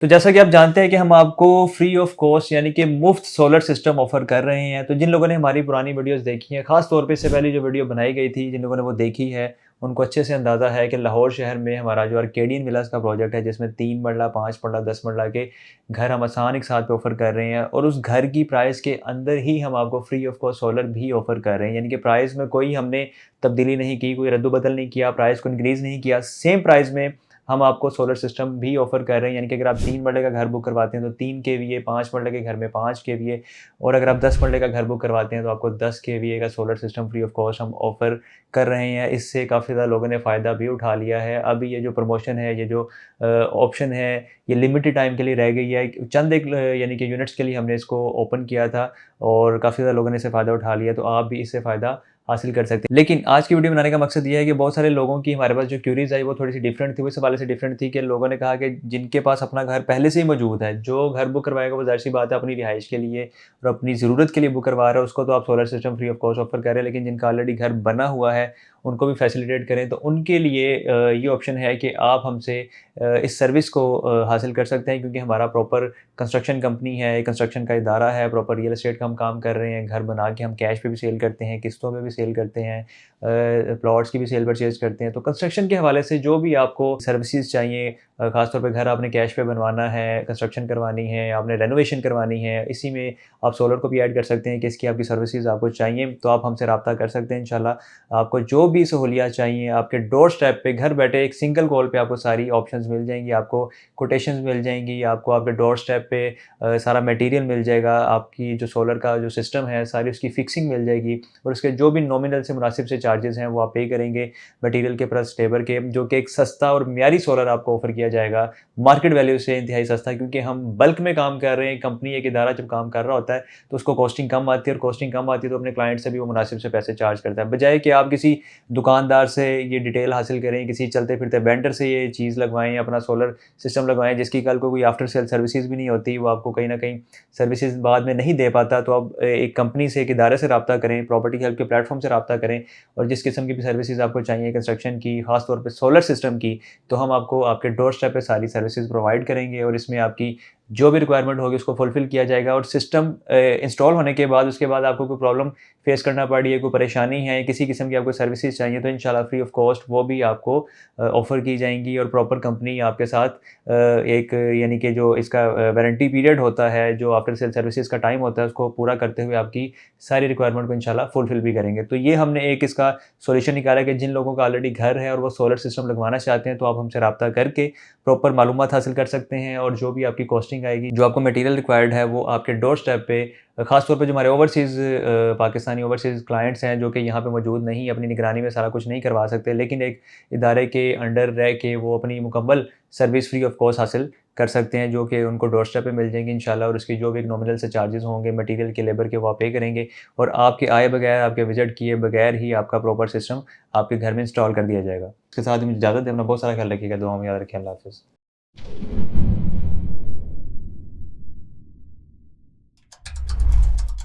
तो जैसा कि आप जानते हैं कि हम आपको फ्री ऑफ कॉस्ट यानी कि मुफ्त सोलर सिस्टम ऑफ़र कर रहे हैं। तो जिन लोगों ने हमारी पुरानी वीडियोज़ देखी हैं, ख़ास तौर पे इससे पहले जो वीडियो बनाई गई थी, जिन लोगों ने वो देखी है, उनको अच्छे से अंदाज़ा है कि लाहौर शहर में हमारा जो आर्केडियन विलास का प्रोजेक्ट है, जिसमें 3 मरला, 5 मरला, 10 मरला के घर हम आसान एक साथ पे ऑफ़र कर रहे हैं और उस घर की प्राइस के अंदर ही हम आपको फ्री ऑफ कॉस्ट सोलर भी ऑफ़र कर रहे हैं। यानी कि प्राइस में कोई हमने तब्दीली नहीं की, कोई रद्द-बदल नहीं किया, प्राइस को इंक्रीज़ नहीं किया। सेम प्राइस में हम आपको सोलर सिस्टम भी ऑफ़र कर रहे हैं, यानी कि अगर आप 3 मरले का घर बुक करवाते हैं तो 3 केवीए, 5 मरले के घर में 5 केवीए और अगर आप 10 मरले का घर बुक करवाते हैं तो आपको 10 केवीए का solar system free of cost हम ऑफ़र कर रहे हैं। इससे काफ़ी ज़्यादा लोगों ने फ़ायदा भी उठा लिया है। अभी ये जो प्रमोशन है, ये जो ऑप्शन है, ये लिमिटेड टाइम के लिए रह गई है। चंद एक यानी कि यूनिट्स के लिए हमने इसको ओपन किया था और काफ़ी ज़्यादा लोगों ने इससे फ़ायदा उठा लिया, तो आप भी इससे फ़ायदा हासिल कर सकते हैं। लेकिन आज की वीडियो बनाने का मकसद ये है कि बहुत सारे लोगों की हमारे पास जो क्यूरीज़ आई वो थोड़ी-सी डिफरेंट थी। वो इस हवाले से डिफरेंट थी कि लोगों ने कहा कि जिनके पास अपना घर पहले से ही मौजूद है, जो घर बुक करवाएगा वो ज़ाहिर-सी बात है अपनी रिहाइश के लिए और अपनी ज़रूरत के लिए बुक करवा रहा है, उसको तो आप solar system free of cost offer कर रहे हैं। लेकिन जिनका ऑलरेडी घर बना हुआ है, उनको भी फैसिलिटेट करें, तो उनके लिए ये ऑप्शन है कि आप हमसे इस सर्विस को हासिल कर सकते हैं, क्योंकि हमारा प्रॉपर कंस्ट्रक्शन कंपनी है, कंस्ट्रक्शन का इदारा है, प्रॉपर रियल एस्टेट का हम काम कर रहे हैं। घर बना के हम कैश पे भी सेल करते हैं, किस्तों पे भी सेल करते हैं, प्लॉट्स की भी सेल परचेज़ करते हैं। तो कंस्ट्रक्शन के हवाले से जो भी आपको सर्विसेज़ चाहिए, ख़ास तौर पे घर आपने कैश पे बनवाना है, कंस्ट्रक्शन करवानी है, आपने रेनोवेशन करवानी है, इसी में आप सोलर को भी ऐड कर सकते हैं कि इसकी आपकी सर्विसेज़ आपको चाहिए, तो आप हमसे राब्ता कर सकते हैं इंशाल्लाह। आपको जो भी सहूलियत चाहिए, आपके डोर स्टेप पे घर बैठे एक सिंगल कॉल पे आपको सारी ऑप्शंस मिल जाएँगी, आपको कोटेशंस मिल जाएँगी, आपको आपके डोर स्टेप पे सारा मटेरियल मिल जाएगा, आपकी जो सोलर का जो सिस्टम है, सारी उसकी फिक्सिंग मिल जाएगी और उसके जो भी नॉमिनल से मुनासिब से चार्जेज़ हैं, वो आप पे करेंगे मटेरियल के प्लस लेबर के, जो कि एक सस्ता और मियारी सोलर आपको ऑफ़र किया जाएगा। मार्केट वैल्यू से इंतहाई सस्ता, क्योंकि हम बल्क में काम कर रहे हैं। कंपनी, एक इदारा जब काम कर रहा होता है, तो उसको कॉस्टिंग कम आती है और कॉस्टिंग कम आती है तो अपने क्लाइंट से भी वो मुनासिब से पैसे चार्ज करता है। बजाए कि आप किसी दुकानदार से ये डिटेल हासिल करें, किसी चलते-फिरते वेंडर से ये चीज़ लगवाएँ, अपना सोलर सिस्टम लगवाएँ, जिसकी कल को कोई आफ्टर सेल सर्विसेज़ भी नहीं होती, वो आपको कहीं न कहीं सर्विसेज़ बाद में नहीं दे पाता, तो आप एक कंपनी से, एक इदारे से राब्ता करें, प्रॉपर्टी हेल्प के प्लेटफ़ॉर्म से राब्ता करें और जिस किस्म की भी सर्विसेज़ आपको चाहिए कंस्ट्रक्शन की, ख़ास तौर पे सोलर सिस्टम की, तो हम आपको आपके डोर स्टेप पे सारी सर्विसेज़ प्रोवाइड करेंगे और इसमें आपकी जो भी रिक्वायरमेंट होगी उसको फुलफ़िल किया जाएगा और सिस्टम इंस्टॉल होने के बाद, उसके बाद आपको कोई प्रॉब्लम फेस करना पड़ी है, कोई परेशानी है, किसी किस्म की आपको सर्विसेज़ चाहिए, तो इंशाल्लाह फ्री ऑफ कॉस्ट वो भी आपको ऑफ़र की जाएँगी और प्रॉपर कंपनी आपके साथ एक यानी कि जो इसका वारंटी पीरियड होता है, जो आफ्टर सेल सर्विसेज़ का टाइम होता है, उसको पूरा करते हुए आपकी सारी रिक्वायरमेंट को इंशाल्लाह फुलफ़िल भी करेंगे। तो ये हमने एक इसका सॉल्यूशन निकाला कि जिन लोगों का ऑलरेडी घर है और वो सोलर सिस्टम लगवाना चाहते हैं, तो आप हमसे राब्ता करके प्रॉपर मालूमात हासिल कर सकते हैं और जो भी आपकी कॉस्टिंग आएगी, जो आपको मटेरियल रिक्वायर्ड है, वो आपके डोर स्टेप पे ख़ास तौर पे जो हमारे ओवरसीज़ पाकिस्तानी ओवरसीज़ क्लाइंट्स हैं, जो कि यहाँ पे मौजूद नहीं, अपनी निगरानी में सारा कुछ नहीं करवा सकते, लेकिन एक इदारे के अंडर रह के वो अपनी मुकम्मल सर्विस फ्री ऑफ कॉस्ट हासिल कर सकते हैं, जो कि उनको डोर स्टेप पे मिल जाएँगी इंशाल्लाह और उसकी जो भी एक नॉमिनल से चार्जेज़ होंगे मटेरियल के, लेबर के, वो आप पे करेंगे और आपके आए बगैर, आपके विज़िट किए बगैर ही आपका प्रॉपर सिस्टम आपके घर में इंस्टॉल कर दिया जाएगा। इसके साथ ही मुझे इजाज़त दें। अपना बहुत सारा ख्याल रखिएगा। दुआ में याद रखें। अल्लाह हाफ़िज़।